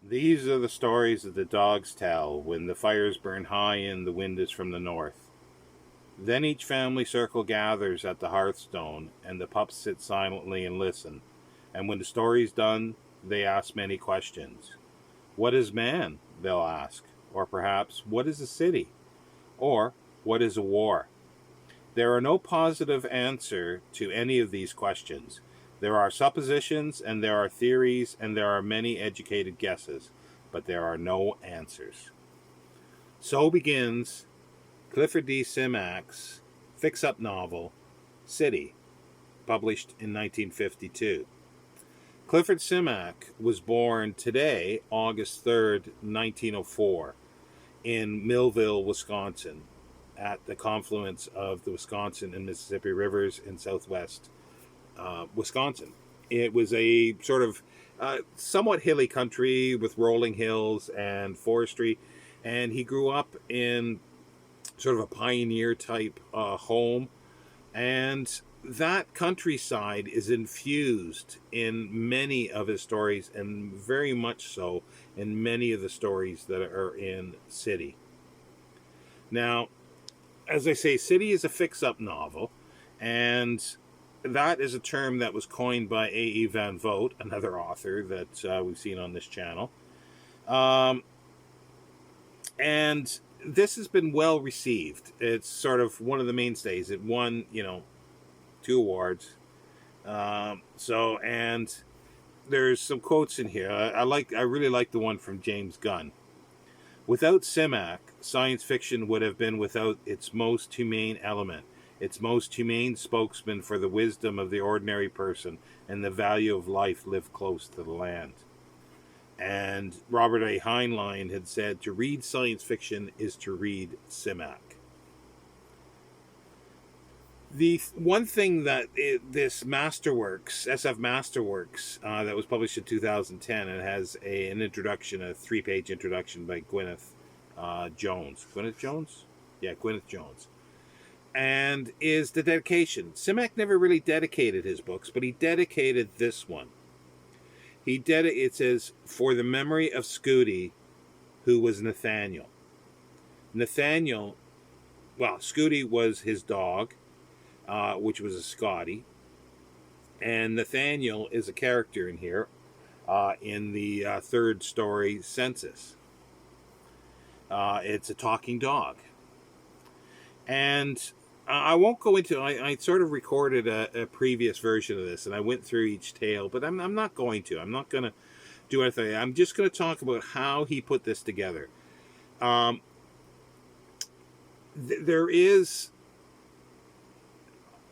These are the stories that the dogs tell when the fires burn high and the wind is from the north. Then each family circle gathers at the hearthstone, and the pups sit silently and listen. And when the story's done, they ask many questions. What is man? They'll ask. Or perhaps, what is a city? Or, what is a war? There are no positive answer to any of these questions. There are suppositions, and there are theories, and there are many educated guesses, but there are no answers. So begins Clifford D. Simak's fix-up novel, City, published in 1952. Clifford Simak was born today, August 3rd, 1904, in Millville, Wisconsin, at the confluence of the Wisconsin and Mississippi rivers in southwest Wisconsin. It was a sort of somewhat hilly country with rolling hills and forestry, and he grew up in sort of a pioneer type home, and that countryside is infused in many of his stories, and very much so in many of the stories that are in City. Now, as I say, City is a fix-up novel, and that is a term that was coined by A.E. Van Vogt, another author that we've seen on this channel. And this has been well received. It's sort of one of the mainstays. It won, 2 awards. And there's some quotes in here. I really like the one from James Gunn. Without Simak, science fiction would have been without its most humane element, its most humane spokesman for the wisdom of the ordinary person and the value of life lived close to the land. And Robert A. Heinlein had said, to read science fiction is to read Simak. The one thing that this Masterworks, SF Masterworks, that was published in 2010, and has an introduction, a 3-page introduction by Gwyneth Jones. Gwyneth Jones? Yeah, Gwyneth Jones. And is the dedication. Simak never really dedicated his books, but he dedicated this one. It says, for the memory of Scooty, who was Nathaniel. Scooty was his dog, which was a Scotty. And Nathaniel is a character in here in the third story census. It's a talking dog. And I won't go into. I sort of recorded a previous version of this, and I went through each tale, but I'm not going to. I'm not going to do anything. I'm just going to talk about how he put this together. There is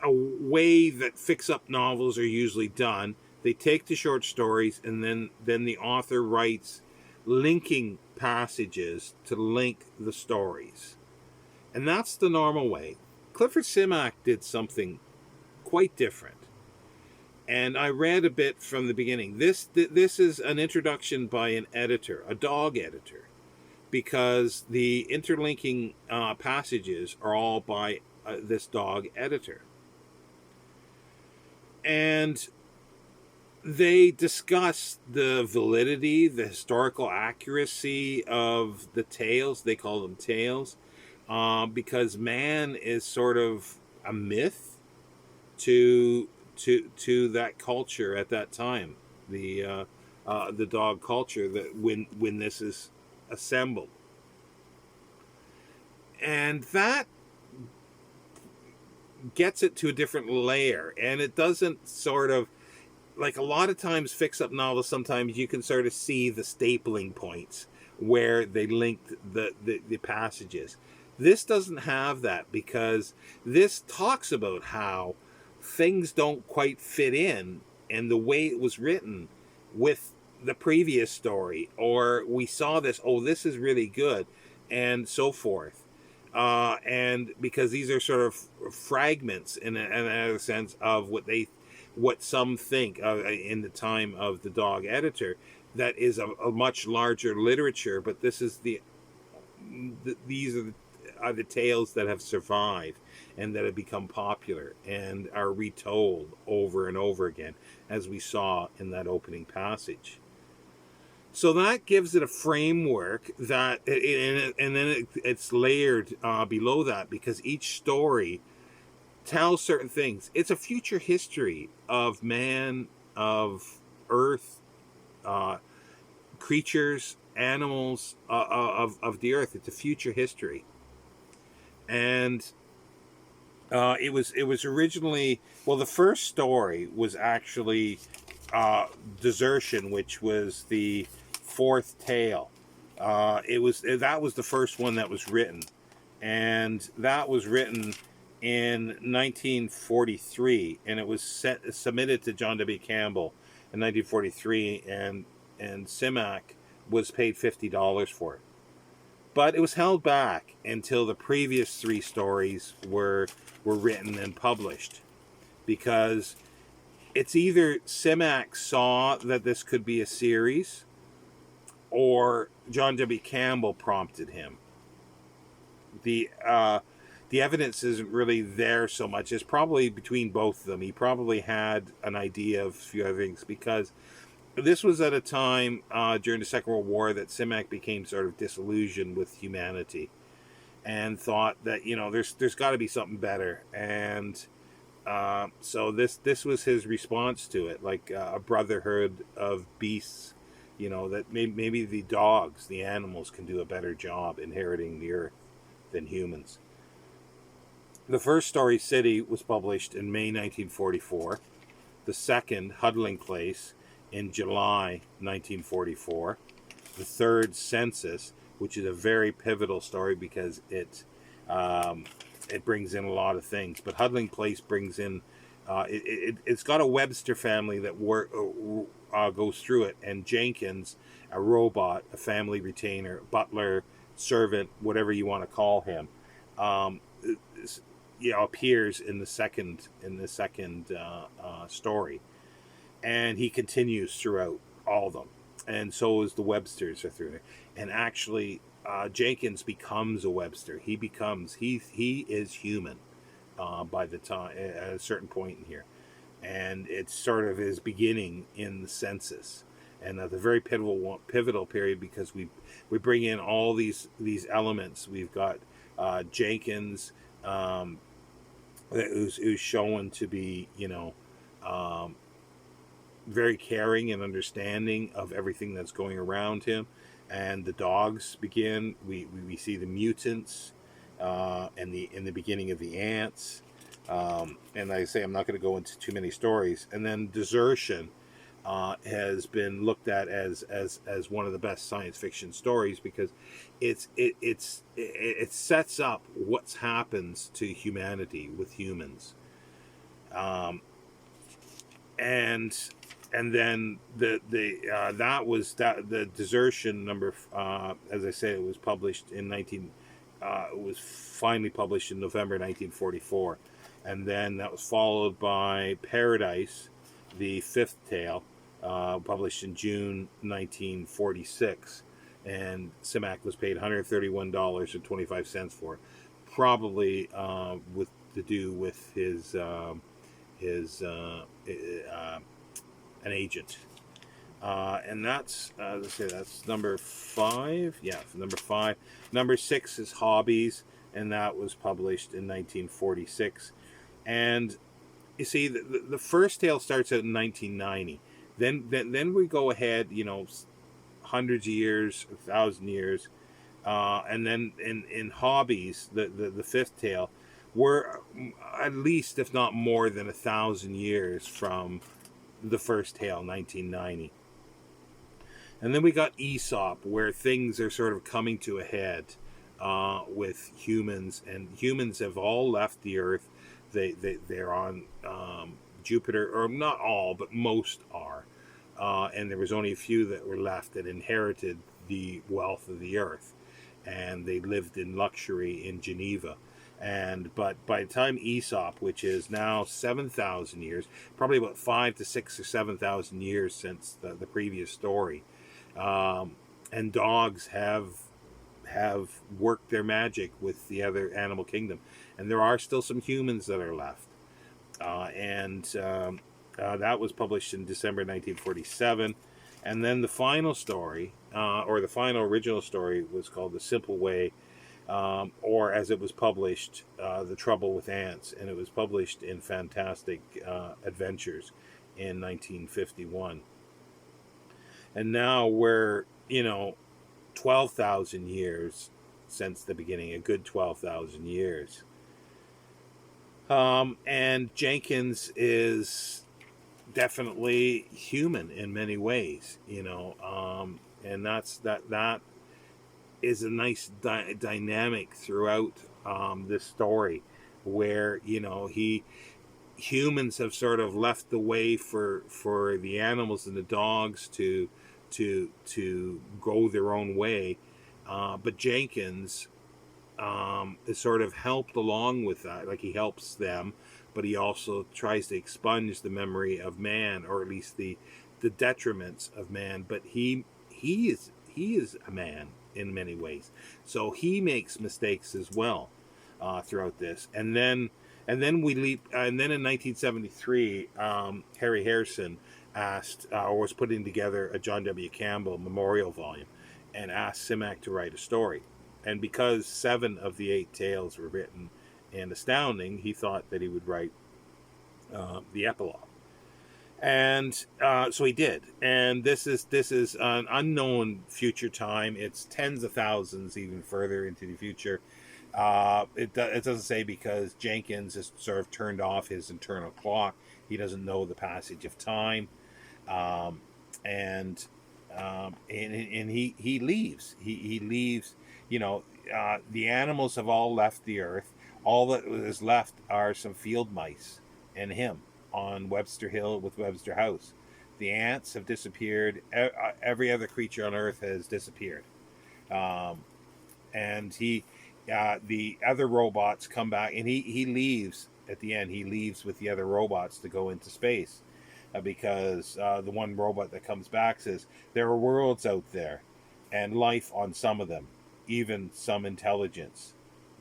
a way that fix-up novels are usually done. They take the short stories, and then the author writes linking passages to link the stories. And that's the normal way. Clifford Simak did something quite different. And I read a bit from the beginning. This is an introduction by an editor, a dog editor, because the interlinking passages are all by this dog editor. And they discuss the validity, the historical accuracy of the tales. They call them tales. Because man is sort of a myth to that culture at that time, the dog culture, that when this is assembled, and that gets it to a different layer, and it doesn't sort of like a lot of times fix-up novels. Sometimes you can sort of see the stapling points where they linked the passages. This doesn't have that, because this talks about how things don't quite fit in and the way it was written with the previous story, or we saw this, this is really good, and so forth. And because these are sort of fragments in a sense of what some think in the time of the dog editor, that is a much larger literature, but this is these are the tales that have survived and that have become popular and are retold over and over again, as we saw in that opening passage. So that gives it a framework that, and then it's layered below that, because each story tells certain things. It's a future history of man, of Earth, uh, creatures, animals, of the Earth. It's a future history, and it was originally, well, the first story was actually uh, Desertion, which was the fourth tale. That was the first one that was written, and that was written in 1943, and it was submitted to John W. Campbell in 1943, and Simak was paid $50 for it. But it was held back until the previous three stories were written and published, because it's either Simak saw that this could be a series, or John W. Campbell prompted him. The the evidence isn't really there so much. It's probably between both of them. He probably had an idea of a few other things, because this was at a time during the Second World War that Simak became sort of disillusioned with humanity, and thought that, there's got to be something better. And so this was his response to it, like a brotherhood of beasts. That maybe the dogs, the animals, can do a better job inheriting the earth than humans. The first story, City, was published in May 1944. The second, Huddling Place, in July 1944. The third, Census, which is a very pivotal story because it brings in a lot of things. But Huddling Place brings in, it's got a Webster family that goes through it, and Jenkins, a robot, a family retainer, butler, servant, whatever you want to call him, appears in the second story, and he continues throughout all of them, and so is the Websters are through there. And actually, Jenkins becomes a Webster. He is human by the time, at a certain point in here, and it's sort of his beginning in the Census, and at the very pivotal period, because we bring in all these elements. We've got Jenkins, who's shown to be very caring and understanding of everything that's going around him, and the dogs begin. We see the mutants, and in the beginning of the ants, and like I say, I'm not going to go into too many stories. And then Desertion has been looked at as one of the best science fiction stories, because it sets up what happens to humanity with humans, and then the Desertion number, as I say, it was published in it was finally published in November 1944, and then that was followed by Paradise, the fifth tale, published in June 1946, and Simak was paid $131.25 for it, probably with to do with his an agent, and that's let's say that's number 5. Yeah, number 5. Number 6 is Hobbies, and that was published in 1946. And you see, the first tale starts out in 1990. Then we go ahead, hundreds of years, 1,000 years, and then in Hobbies, the fifth tale, we're at least, if not more than 1,000 years from the first tale, 1990. And then we got Aesop, where things are sort of coming to a head with humans, and humans have all left the Earth. They're on Jupiter, or not all, but most are. And there was only a few that were left that inherited the wealth of the Earth, and they lived in luxury in Geneva. But by the time Aesop, which is now 7,000 years, probably about 5 to 6 or 7,000 years since the previous story, and dogs have worked their magic with the other animal kingdom, and there are still some humans that are left, and that was published in December 1947. And then the final story, or the final original story, was called The Simple Way, or as it was published, The Trouble with Ants, and it was published in Fantastic Adventures in 1951. And now we're, 12,000 years since the beginning, a good 12,000 years. And Jenkins is definitely human in many ways, and that is a nice dynamic throughout this story, where humans have sort of left the way for the animals and the dogs to go their own way, but Jenkins is sort of helped along with that. Like, he helps them, but he also tries to expunge the memory of man, or at least the detriments of man. But he is a man in many ways, so he makes mistakes as well throughout this. And then we leap, and then in 1973, Harry Harrison asked, or was putting together a John W. Campbell memorial volume, and asked Simak to write a story. And because 7 of the 8 tales were written and astounding, he thought that he would write the epilogue. And so he did. And this is an unknown future time. It's tens of thousands, even further into the future. It doesn't say, because Jenkins has sort of turned off his internal clock. He doesn't know the passage of time, and he leaves. He leaves. The animals have all left the earth. All that is left are some field mice and him on Webster Hill with Webster House. The ants have disappeared. Every other creature on earth has disappeared. And the other robots come back, and he leaves at the end. He leaves with the other robots to go into space, because the one robot that comes back says there are worlds out there, and life on some of them, even some intelligence.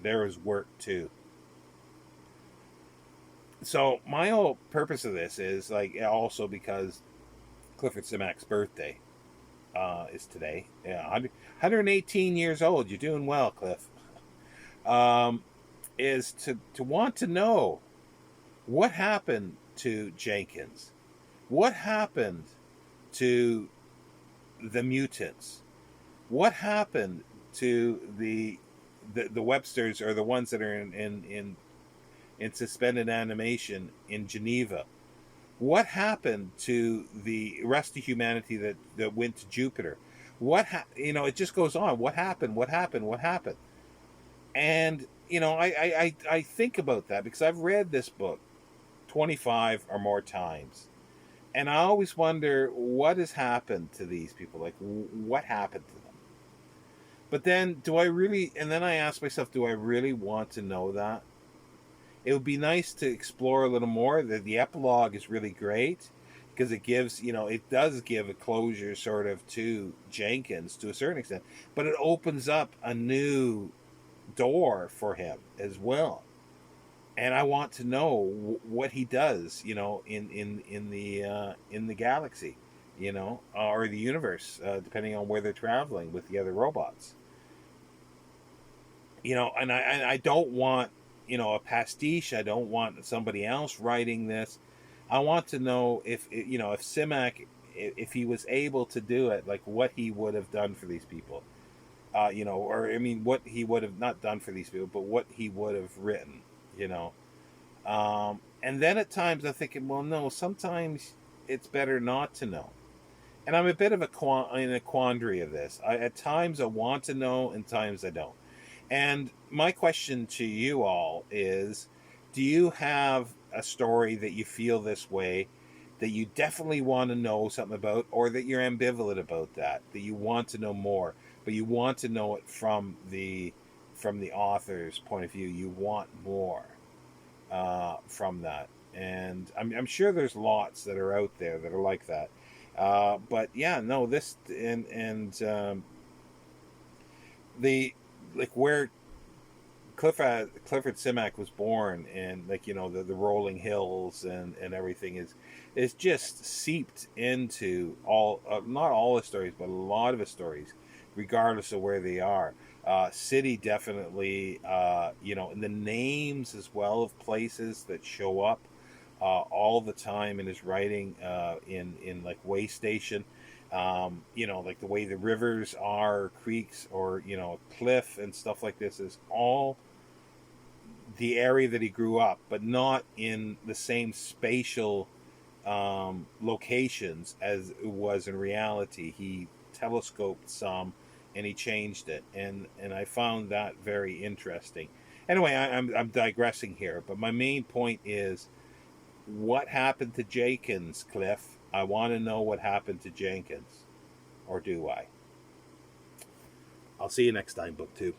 There is work too. So my whole purpose of this is, like, also because Clifford Simak's birthday is today. Yeah, 118 years old. You're doing well, Cliff. Is to want to know what happened to Jenkins, what happened to the mutants, what happened to the Websters, or the ones that are in suspended animation in Geneva. What happened to the rest of humanity that went to Jupiter? It just goes on. What happened? What happened? What happened? And I think about that, because I've read this book 25 or more times, and I always wonder what has happened to these people. Like, what happened to them? But then, and then I ask myself, do I really want to know that? It would be nice to explore a little more. The epilogue is really great, because it gives, it does give a closure sort of to Jenkins to a certain extent, but it opens up a new door for him as well. And I want to know what he does, in the galaxy, or the universe, depending on where they're traveling with the other robots. And I don't want, a pastiche. I don't want somebody else writing this. I want to know if Simak, if he was able to do it, like, what he would have done for these people, what he would have not done for these people, but what he would have written, and then at times I'm thinking, well, no, sometimes it's better not to know. And I'm a bit of in a quandary of this. At times I want to know, and times I don't. And my question to you all is, do you have a story that you feel this way, that you definitely want to know something about, or that you're ambivalent about that you want to know more, but you want to know it from the author's point of view? You want more from that. And I'm sure there's lots that are out there that are like that. But yeah, no, this the, like, where Clifford Simak was born, and like the rolling hills and everything is just seeped into all not all the stories, but a lot of the stories, regardless of where they are. City definitely, and the names as well of places that show up all the time in his writing, in like way station, like the way the rivers are, creeks, or cliff and stuff like this is all the area that he grew up, but not in the same spatial locations as it was in reality. He telescoped some, and he changed it, and I found that very interesting. Anyway, I'm digressing here, but my main point is what happened to Jenkins, Cliff. I want to know what happened to Jenkins, or do I? I'll see you next time, book 2.